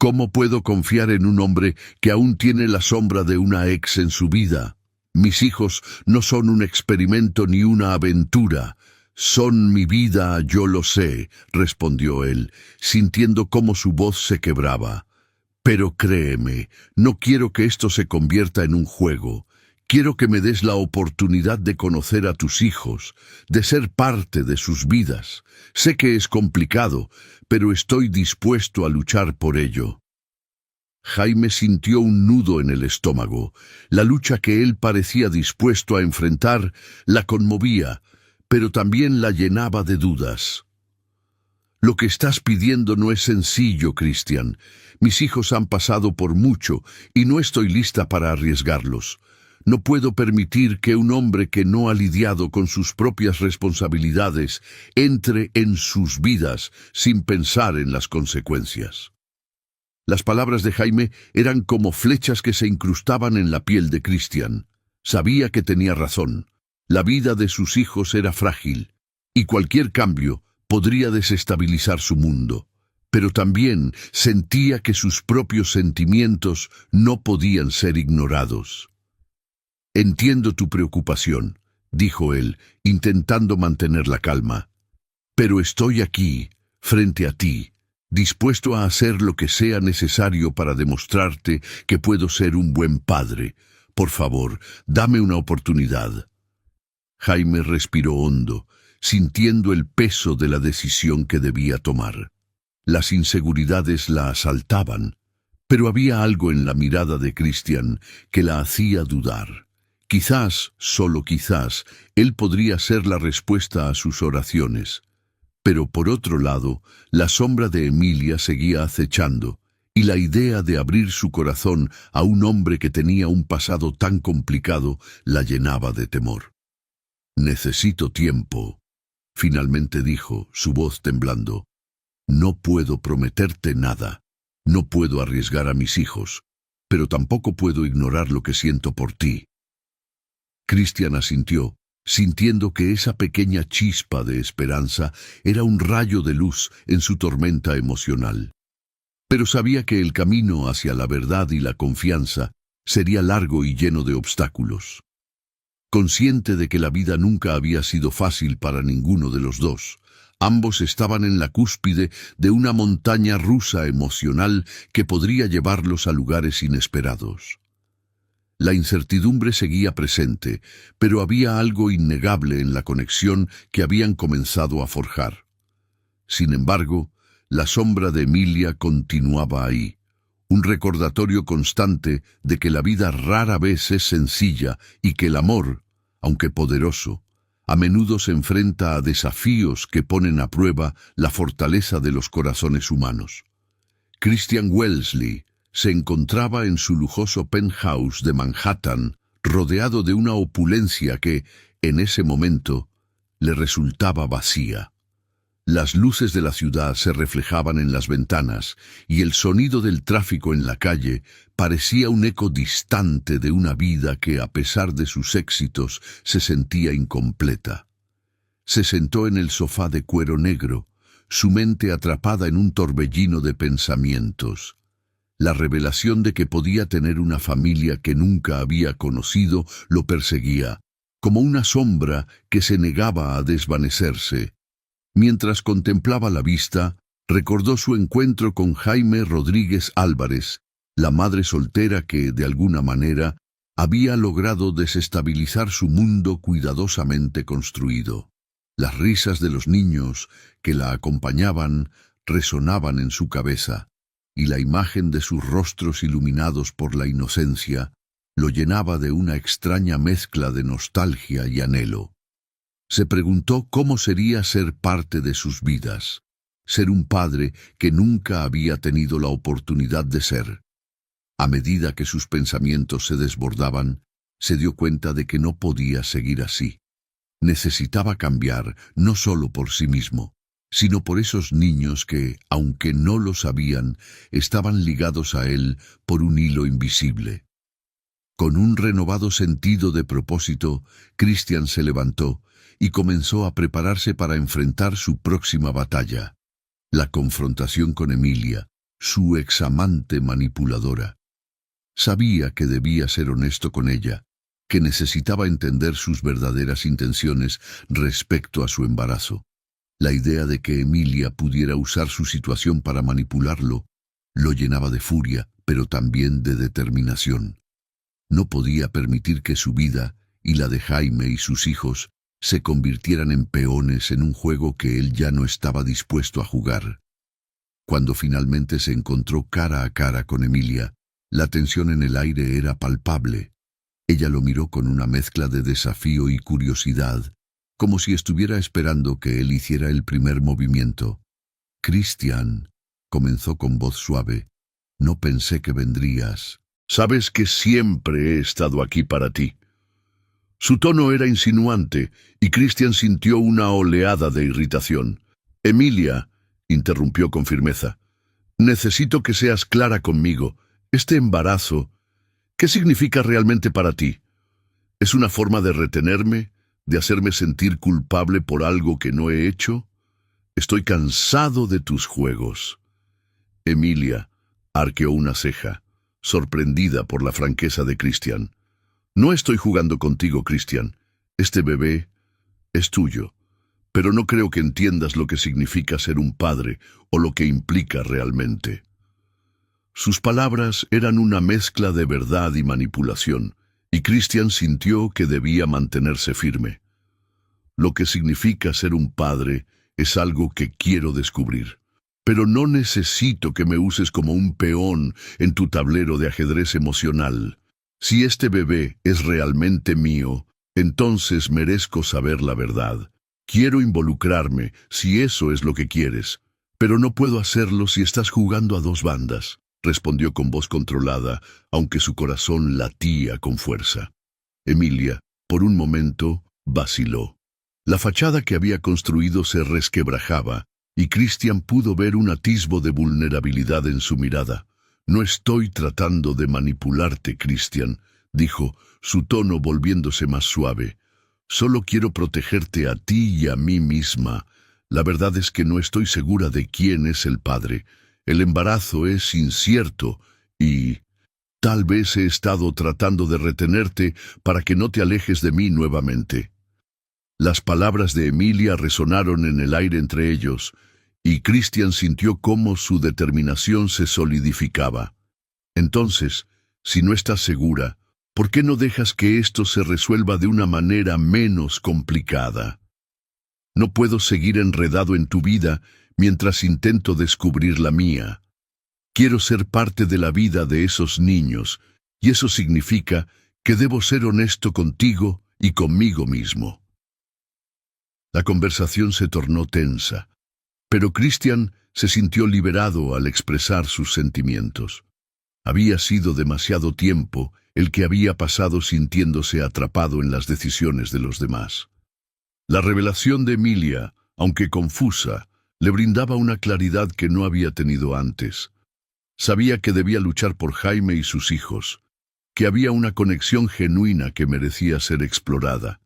¿Cómo puedo confiar en un hombre que aún tiene la sombra de una ex en su vida? Mis hijos no son un experimento ni una aventura. Son mi vida, yo lo sé», respondió él, sintiendo cómo su voz se quebraba. «Pero créeme, no quiero que esto se convierta en un juego. Quiero que me des la oportunidad de conocer a tus hijos, de ser parte de sus vidas. Sé que es complicado, pero estoy dispuesto a luchar por ello». Jaime sintió un nudo en el estómago. La lucha que él parecía dispuesto a enfrentar la conmovía, pero también la llenaba de dudas. «Lo que estás pidiendo no es sencillo, Christian. Mis hijos han pasado por mucho y no estoy lista para arriesgarlos. No puedo permitir que un hombre que no ha lidiado con sus propias responsabilidades entre en sus vidas sin pensar en las consecuencias». Las palabras de Jaime eran como flechas que se incrustaban en la piel de Christian. Sabía que tenía razón. La vida de sus hijos era frágil, y cualquier cambio podría desestabilizar su mundo. Pero también sentía que sus propios sentimientos no podían ser ignorados. «Entiendo tu preocupación», dijo él, intentando mantener la calma. «Pero estoy aquí, frente a ti, dispuesto a hacer lo que sea necesario para demostrarte que puedo ser un buen padre. Por favor, dame una oportunidad». Jaime respiró hondo, sintiendo el peso de la decisión que debía tomar. Las inseguridades la asaltaban, pero había algo en la mirada de Christian que la hacía dudar. Quizás, solo quizás, él podría ser la respuesta a sus oraciones. Pero por otro lado, la sombra de Emilia seguía acechando, y la idea de abrir su corazón a un hombre que tenía un pasado tan complicado la llenaba de temor. «Necesito tiempo», finalmente dijo, su voz temblando. «No puedo prometerte nada, no puedo arriesgar a mis hijos, pero tampoco puedo ignorar lo que siento por ti». Christian asintió, sintiendo que esa pequeña chispa de esperanza era un rayo de luz en su tormenta emocional. Pero sabía que el camino hacia la verdad y la confianza sería largo y lleno de obstáculos. Consciente de que la vida nunca había sido fácil para ninguno de los dos, ambos estaban en la cúspide de una montaña rusa emocional que podría llevarlos a lugares inesperados. La incertidumbre seguía presente, pero había algo innegable en la conexión que habían comenzado a forjar. Sin embargo, la sombra de Emilia continuaba ahí, un recordatorio constante de que la vida rara vez es sencilla y que el amor, aunque poderoso, a menudo se enfrenta a desafíos que ponen a prueba la fortaleza de los corazones humanos. Christian Wellesley, se encontraba en su lujoso penthouse de Manhattan, rodeado de una opulencia que, en ese momento, le resultaba vacía. Las luces de la ciudad se reflejaban en las ventanas y el sonido del tráfico en la calle parecía un eco distante de una vida que, a pesar de sus éxitos, se sentía incompleta. Se sentó en el sofá de cuero negro, su mente atrapada en un torbellino de pensamientos. La revelación de que podía tener una familia que nunca había conocido lo perseguía, como una sombra que se negaba a desvanecerse. Mientras contemplaba la vista, recordó su encuentro con Jaime Rodríguez Álvarez, la madre soltera que, de alguna manera, había logrado desestabilizar su mundo cuidadosamente construido. Las risas de los niños que la acompañaban resonaban en su cabeza, y la imagen de sus rostros iluminados por la inocencia lo llenaba de una extraña mezcla de nostalgia y anhelo. Se preguntó cómo sería ser parte de sus vidas, ser un padre que nunca había tenido la oportunidad de ser. A medida que sus pensamientos se desbordaban, se dio cuenta de que no podía seguir así. Necesitaba cambiar, no solo por sí mismo, sino por esos niños que, aunque no lo sabían, estaban ligados a él por un hilo invisible. Con un renovado sentido de propósito, Christian se levantó y comenzó a prepararse para enfrentar su próxima batalla, la confrontación con Emilia, su examante manipuladora. Sabía que debía ser honesto con ella, que necesitaba entender sus verdaderas intenciones respecto a su embarazo. La idea de que Emilia pudiera usar su situación para manipularlo lo llenaba de furia, pero también de determinación. No podía permitir que su vida y la de Jaime y sus hijos se convirtieran en peones en un juego que él ya no estaba dispuesto a jugar. Cuando finalmente se encontró cara a cara con Emilia, la tensión en el aire era palpable. Ella lo miró con una mezcla de desafío y curiosidad, como si estuviera esperando que él hiciera el primer movimiento. «Christian», comenzó con voz suave, «no pensé que vendrías. Sabes que siempre he estado aquí para ti». Su tono era insinuante, y Christian sintió una oleada de irritación. «Emilia», interrumpió con firmeza, «necesito que seas clara conmigo. Este embarazo, ¿qué significa realmente para ti? ¿Es una forma de retenerme, de hacerme sentir culpable por algo que no he hecho? Estoy cansado de tus juegos». Emilia arqueó una ceja, sorprendida por la franqueza de Christian. «No estoy jugando contigo, Christian. Este bebé es tuyo, pero no creo que entiendas lo que significa ser un padre o lo que implica realmente». Sus palabras eran una mezcla de verdad y manipulación, y Christian sintió que debía mantenerse firme. «Lo que significa ser un padre es algo que quiero descubrir, pero no necesito que me uses como un peón en tu tablero de ajedrez emocional. Si este bebé es realmente mío, entonces merezco saber la verdad. Quiero involucrarme, si eso es lo que quieres, pero no puedo hacerlo si estás jugando a dos bandas», respondió con voz controlada, aunque su corazón latía con fuerza. Emilia, por un momento, vaciló. La fachada que había construido se resquebrajaba, y Christian pudo ver un atisbo de vulnerabilidad en su mirada. «No estoy tratando de manipularte, Christian», dijo, su tono volviéndose más suave. «Solo quiero protegerte a ti y a mí misma. La verdad es que no estoy segura de quién es el padre. El embarazo es incierto y tal vez he estado tratando de retenerte para que no te alejes de mí nuevamente». Las palabras de Emilia resonaron en el aire entre ellos, y Christian sintió cómo su determinación se solidificaba. «Entonces, si no estás segura, ¿por qué no dejas que esto se resuelva de una manera menos complicada? No puedo seguir enredado en tu vida mientras intento descubrir la mía. Quiero ser parte de la vida de esos niños, y eso significa que debo ser honesto contigo y conmigo mismo». La conversación se tornó tensa, pero Christian se sintió liberado al expresar sus sentimientos. Había sido demasiado tiempo el que había pasado sintiéndose atrapado en las decisiones de los demás. La revelación de Emilia, aunque confusa, le brindaba una claridad que no había tenido antes. Sabía que debía luchar por Jaime y sus hijos, que había una conexión genuina que merecía ser explorada.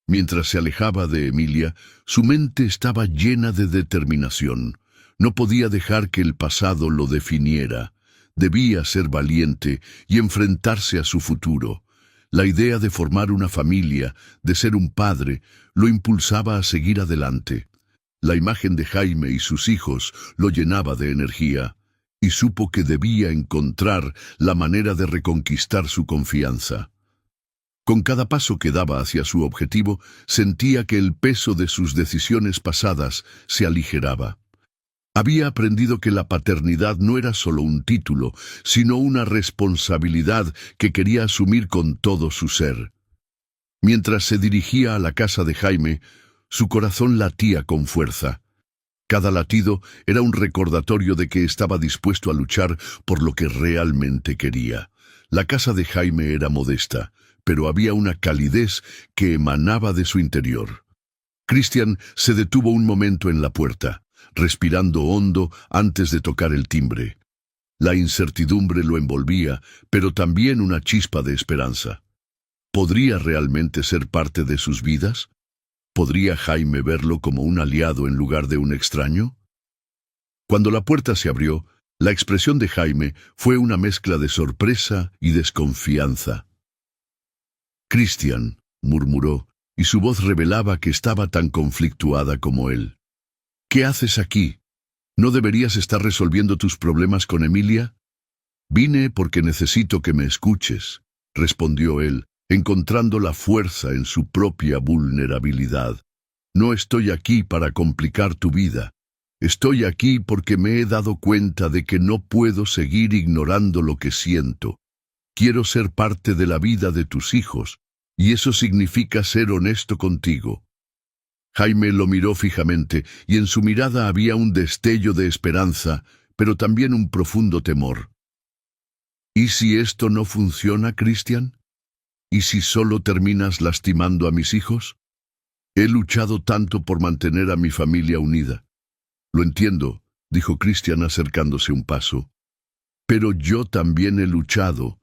Mientras se alejaba de Emilia, su mente estaba llena de determinación. No podía dejar que el pasado lo definiera. Debía ser valiente y enfrentarse a su futuro. La idea de formar una familia, de ser un padre, lo impulsaba a seguir adelante. La imagen de Jaime y sus hijos lo llenaba de energía, y supo que debía encontrar la manera de reconquistar su confianza. Con cada paso que daba hacia su objetivo, sentía que el peso de sus decisiones pasadas se aligeraba. Había aprendido que la paternidad no era solo un título, sino una responsabilidad que quería asumir con todo su ser. Mientras se dirigía a la casa de Jaime, su corazón latía con fuerza. Cada latido era un recordatorio de que estaba dispuesto a luchar por lo que realmente quería. La casa de Jaime era modesta, pero había una calidez que emanaba de su interior. Christian se detuvo un momento en la puerta, respirando hondo antes de tocar el timbre. La incertidumbre lo envolvía, pero también una chispa de esperanza. ¿Podría realmente ser parte de sus vidas? ¿Podría Jaime verlo como un aliado en lugar de un extraño? Cuando la puerta se abrió, la expresión de Jaime fue una mezcla de sorpresa y desconfianza. «Christian», murmuró, y su voz revelaba que estaba tan conflictuada como él. «¿Qué haces aquí? ¿No deberías estar resolviendo tus problemas con Emilia?» «Vine porque necesito que me escuches», respondió él, encontrando la fuerza en su propia vulnerabilidad. «No estoy aquí para complicar tu vida. Estoy aquí porque me he dado cuenta de que no puedo seguir ignorando lo que siento. Quiero ser parte de la vida de tus hijos, y eso significa ser honesto contigo». Jaime lo miró fijamente, y en su mirada había un destello de esperanza, pero también un profundo temor. «¿Y si esto no funciona, Christian? ¿Y si solo terminas lastimando a mis hijos? He luchado tanto por mantener a mi familia unida». «Lo entiendo», dijo Christian acercándose un paso. «Pero yo también he luchado,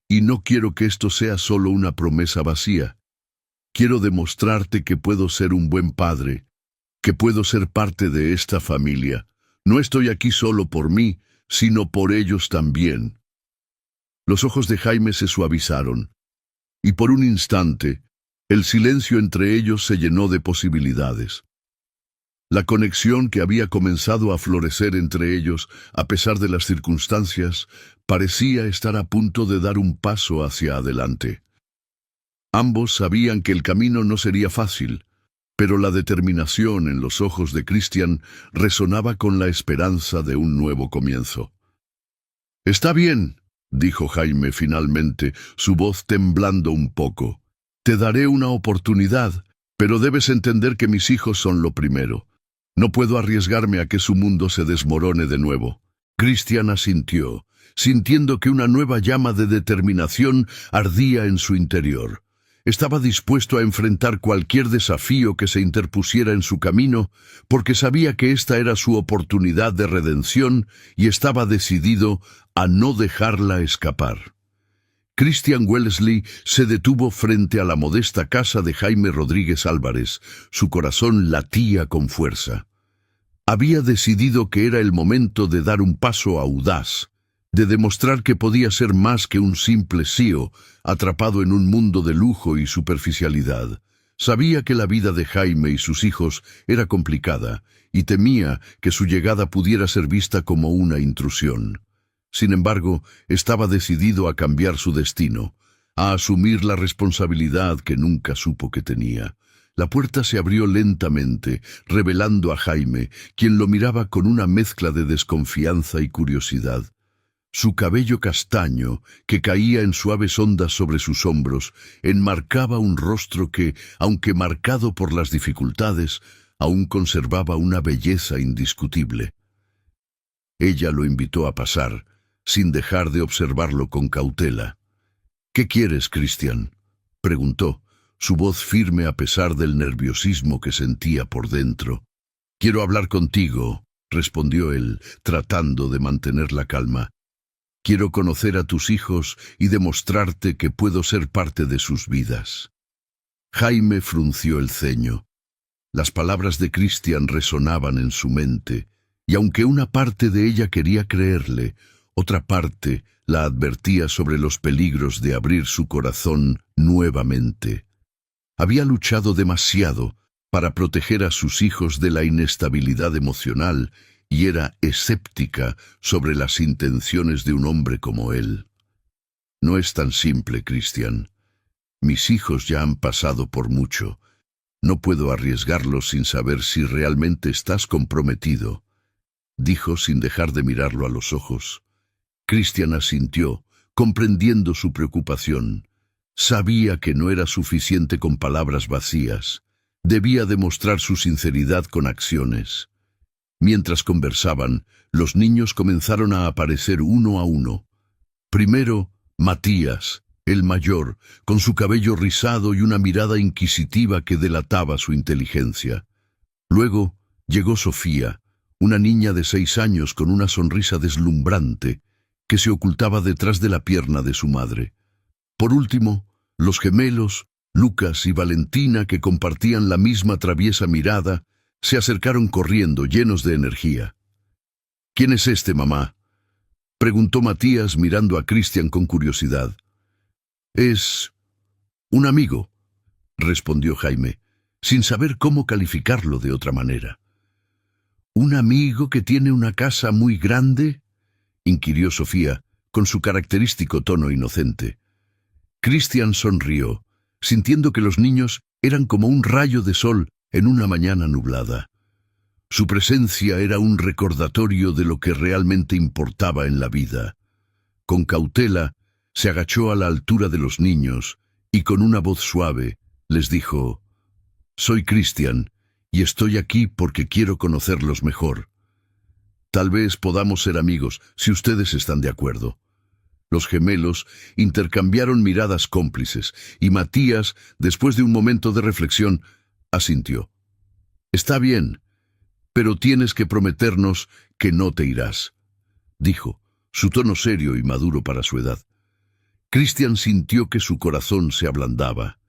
y no quiero que esto sea solo una promesa vacía. Quiero demostrarte que puedo ser un buen padre, que puedo ser parte de esta familia. No estoy aquí solo por mí, sino por ellos también». Los ojos de Jaime se suavizaron, y por un instante, el silencio entre ellos se llenó de posibilidades. La conexión que había comenzado a florecer entre ellos, a pesar de las circunstancias, parecía estar a punto de dar un paso hacia adelante. Ambos sabían que el camino no sería fácil, pero la determinación en los ojos de Christian resonaba con la esperanza de un nuevo comienzo. «Está bien», dijo Jaime finalmente, su voz temblando un poco. «Te daré una oportunidad, pero debes entender que mis hijos son lo primero. No puedo arriesgarme a que su mundo se desmorone de nuevo». Christian asintió, sintiendo que una nueva llama de determinación ardía en su interior. Estaba dispuesto a enfrentar cualquier desafío que se interpusiera en su camino, porque sabía que esta era su oportunidad de redención y estaba decidido a no dejarla escapar. Christian Wellesley se detuvo frente a la modesta casa de Jaime Rodríguez Álvarez. Su corazón latía con fuerza. Había decidido que era el momento de dar un paso audaz, de demostrar que podía ser más que un simple CEO, atrapado en un mundo de lujo y superficialidad. Sabía que la vida de Jaime y sus hijos era complicada, y temía que su llegada pudiera ser vista como una intrusión. Sin embargo, estaba decidido a cambiar su destino, a asumir la responsabilidad que nunca supo que tenía. La puerta se abrió lentamente, revelando a Jaime, quien lo miraba con una mezcla de desconfianza y curiosidad. Su cabello castaño, que caía en suaves ondas sobre sus hombros, enmarcaba un rostro que, aunque marcado por las dificultades, aún conservaba una belleza indiscutible. Ella lo invitó a pasar, sin dejar de observarlo con cautela. «¿Qué quieres, Christian?», preguntó, su voz firme a pesar del nerviosismo que sentía por dentro. «Quiero hablar contigo», respondió él, tratando de mantener la calma. «Quiero conocer a tus hijos y demostrarte que puedo ser parte de sus vidas». Jaime frunció el ceño. Las palabras de Christian resonaban en su mente, y aunque una parte de ella quería creerle, otra parte la advertía sobre los peligros de abrir su corazón nuevamente. Había luchado demasiado para proteger a sus hijos de la inestabilidad emocional y era escéptica sobre las intenciones de un hombre como él. «No es tan simple, Christian. Mis hijos ya han pasado por mucho. No puedo arriesgarlos sin saber si realmente estás comprometido», dijo sin dejar de mirarlo a los ojos. Christian asintió, comprendiendo su preocupación. Sabía que no era suficiente con palabras vacías. Debía demostrar su sinceridad con acciones. Mientras conversaban, los niños comenzaron a aparecer uno a uno. Primero, Matías, el mayor, con su cabello rizado y una mirada inquisitiva que delataba su inteligencia. Luego, llegó Sofía, una niña de 6 años con una sonrisa deslumbrante que se ocultaba detrás de la pierna de su madre. Por último, los gemelos, Lucas y Valentina, que compartían la misma traviesa mirada, se acercaron corriendo, llenos de energía. «¿Quién es este, mamá?», preguntó Matías mirando a Christian con curiosidad. «Es un amigo», respondió Jaime, sin saber cómo calificarlo de otra manera. «¿Un amigo que tiene una casa muy grande?», inquirió Sofía, con su característico tono inocente. Christian sonrió, sintiendo que los niños eran como un rayo de sol en una mañana nublada. Su presencia era un recordatorio de lo que realmente importaba en la vida. Con cautela, se agachó a la altura de los niños y con una voz suave les dijo: «Soy Christian y estoy aquí porque quiero conocerlos mejor. Tal vez podamos ser amigos si ustedes están de acuerdo». Los gemelos intercambiaron miradas cómplices y Matías, después de un momento de reflexión, asintió. «Está bien, pero tienes que prometernos que no te irás», dijo, su tono serio y maduro para su edad. Christian sintió que su corazón se ablandaba.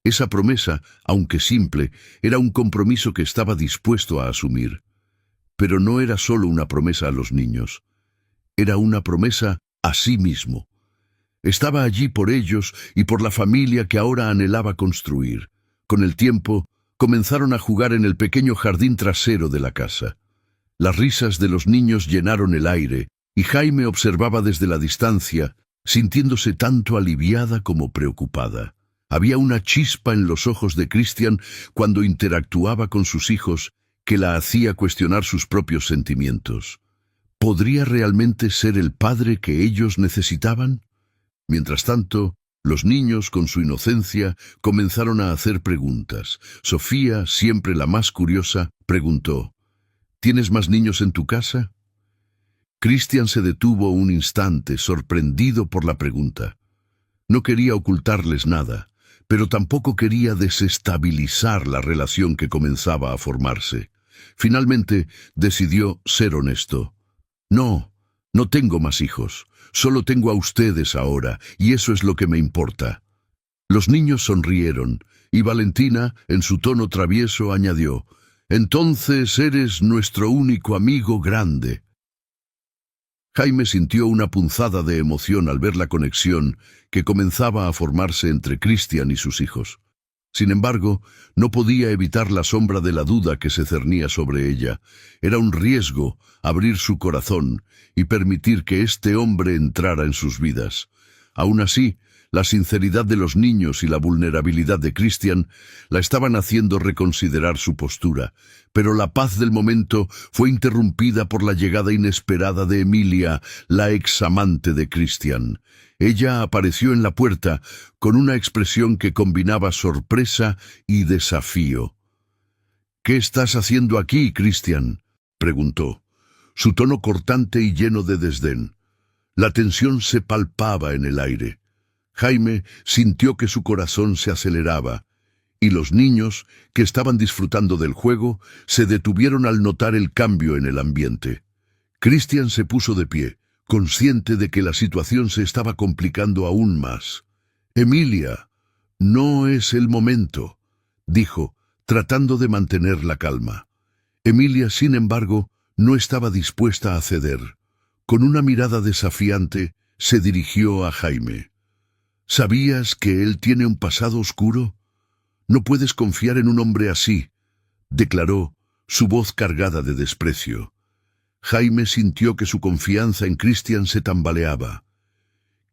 Esa promesa, aunque simple, era un compromiso que estaba dispuesto a asumir. Pero no era solo una promesa a los niños. Era una promesa a sí mismo. Estaba allí por ellos y por la familia que ahora anhelaba construir. Con el tiempo, comenzaron a jugar en el pequeño jardín trasero de la casa. Las risas de los niños llenaron el aire, y Jaime observaba desde la distancia, sintiéndose tanto aliviada como preocupada. Había una chispa en los ojos de Christian cuando interactuaba con sus hijos que la hacía cuestionar sus propios sentimientos. ¿Podría realmente ser el padre que ellos necesitaban? Mientras tanto, los niños, con su inocencia, comenzaron a hacer preguntas. Sofía, siempre la más curiosa, preguntó: «¿Tienes más niños en tu casa?». Christian se detuvo un instante, sorprendido por la pregunta. No quería ocultarles nada, pero tampoco quería desestabilizar la relación que comenzaba a formarse. Finalmente, decidió ser honesto. «No, no tengo más hijos. Solo tengo a ustedes ahora, y eso es lo que me importa». Los niños sonrieron, y Valentina, en su tono travieso, añadió: «Entonces eres nuestro único amigo grande». Jaime sintió una punzada de emoción al ver la conexión que comenzaba a formarse entre Christian y sus hijos. Sin embargo, no podía evitar la sombra de la duda que se cernía sobre ella. Era un riesgo abrir su corazón y permitir que este hombre entrara en sus vidas. Aún así, la sinceridad de los niños y la vulnerabilidad de Christian la estaban haciendo reconsiderar su postura, pero la paz del momento fue interrumpida por la llegada inesperada de Emilia, la examante de Christian. Ella apareció en la puerta con una expresión que combinaba sorpresa y desafío. «¿Qué estás haciendo aquí, Christian?», preguntó, su tono cortante y lleno de desdén. La tensión se palpaba en el aire. Jaime sintió que su corazón se aceleraba, y los niños, que estaban disfrutando del juego, se detuvieron al notar el cambio en el ambiente. Cristian se puso de pie, consciente de que la situación se estaba complicando aún más. «Emilia, no es el momento», dijo, tratando de mantener la calma. Emilia, sin embargo, no estaba dispuesta a ceder. Con una mirada desafiante, se dirigió a Jaime. «¿Sabías que él tiene un pasado oscuro? No puedes confiar en un hombre así», declaró, su voz cargada de desprecio. Jaime sintió que su confianza en Cristian se tambaleaba.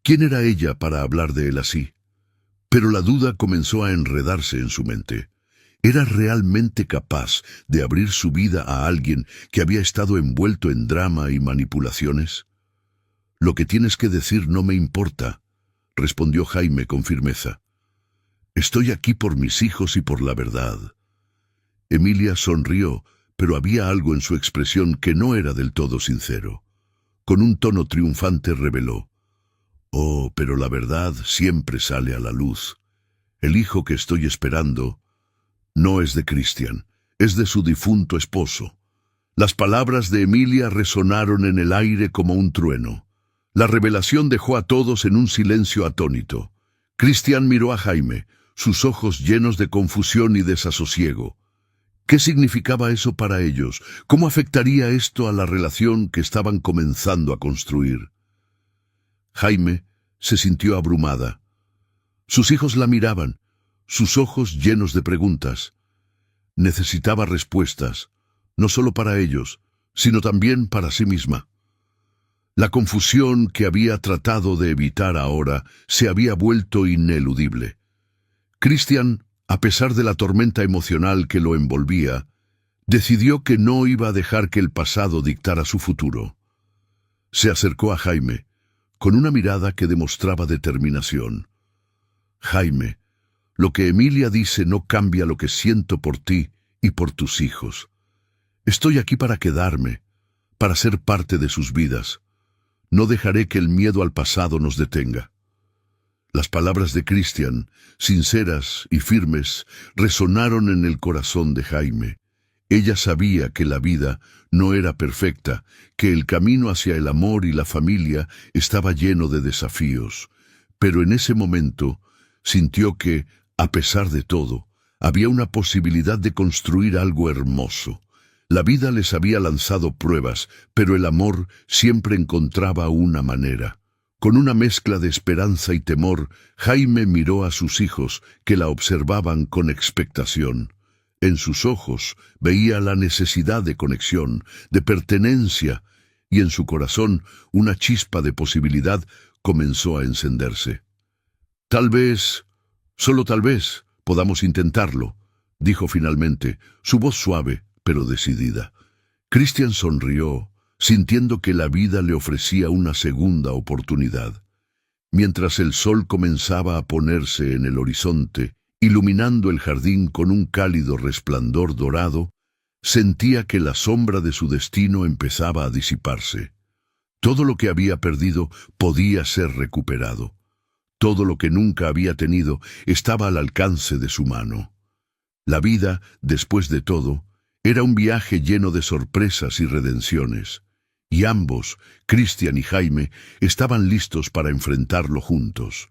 ¿Quién era ella para hablar de él así? Pero la duda comenzó a enredarse en su mente. ¿Era realmente capaz de abrir su vida a alguien que había estado envuelto en drama y manipulaciones? «Lo que tienes que decir no me importa», respondió Jaime con firmeza. «Estoy aquí por mis hijos y por la verdad». Emilia sonrió, pero había algo en su expresión que no era del todo sincero. Con un tono triunfante reveló: «Oh, pero la verdad siempre sale a la luz. El hijo que estoy esperando no es de Cristian, es de su difunto esposo». Las palabras de Emilia resonaron en el aire como un trueno. La revelación dejó a todos en un silencio atónito. Cristian miró a Jaime, sus ojos llenos de confusión y desasosiego. ¿Qué significaba eso para ellos? ¿Cómo afectaría esto a la relación que estaban comenzando a construir? Jaime se sintió abrumada. Sus hijos la miraban, sus ojos llenos de preguntas. Necesitaba respuestas, no solo para ellos, sino también para sí misma. La confusión que había tratado de evitar ahora se había vuelto ineludible. Cristian, a pesar de la tormenta emocional que lo envolvía, decidió que no iba a dejar que el pasado dictara su futuro. Se acercó a Jaime, con una mirada que demostraba determinación. «Jaime, lo que Emilia dice no cambia lo que siento por ti y por tus hijos. Estoy aquí para quedarme, para ser parte de sus vidas. No dejaré que el miedo al pasado nos detenga». Las palabras de Cristian, sinceras y firmes, resonaron en el corazón de Jaime. Ella sabía que la vida no era perfecta, que el camino hacia el amor y la familia estaba lleno de desafíos. Pero en ese momento sintió que, a pesar de todo, había una posibilidad de construir algo hermoso. La vida les había lanzado pruebas, pero el amor siempre encontraba una manera. Con una mezcla de esperanza y temor, Jaime miró a sus hijos, que la observaban con expectación. En sus ojos veía la necesidad de conexión, de pertenencia, y en su corazón una chispa de posibilidad comenzó a encenderse. «Tal vez, solo tal vez, podamos intentarlo», dijo finalmente, su voz suave, pero decidida. Cristian sonrió, sintiendo que la vida le ofrecía una segunda oportunidad. Mientras el sol comenzaba a ponerse en el horizonte, iluminando el jardín con un cálido resplandor dorado, sentía que la sombra de su destino empezaba a disiparse. Todo lo que había perdido podía ser recuperado. Todo lo que nunca había tenido estaba al alcance de su mano. La vida, después de todo, era un viaje lleno de sorpresas y redenciones. Y ambos, Cristian y Jaime, estaban listos para enfrentarlo juntos.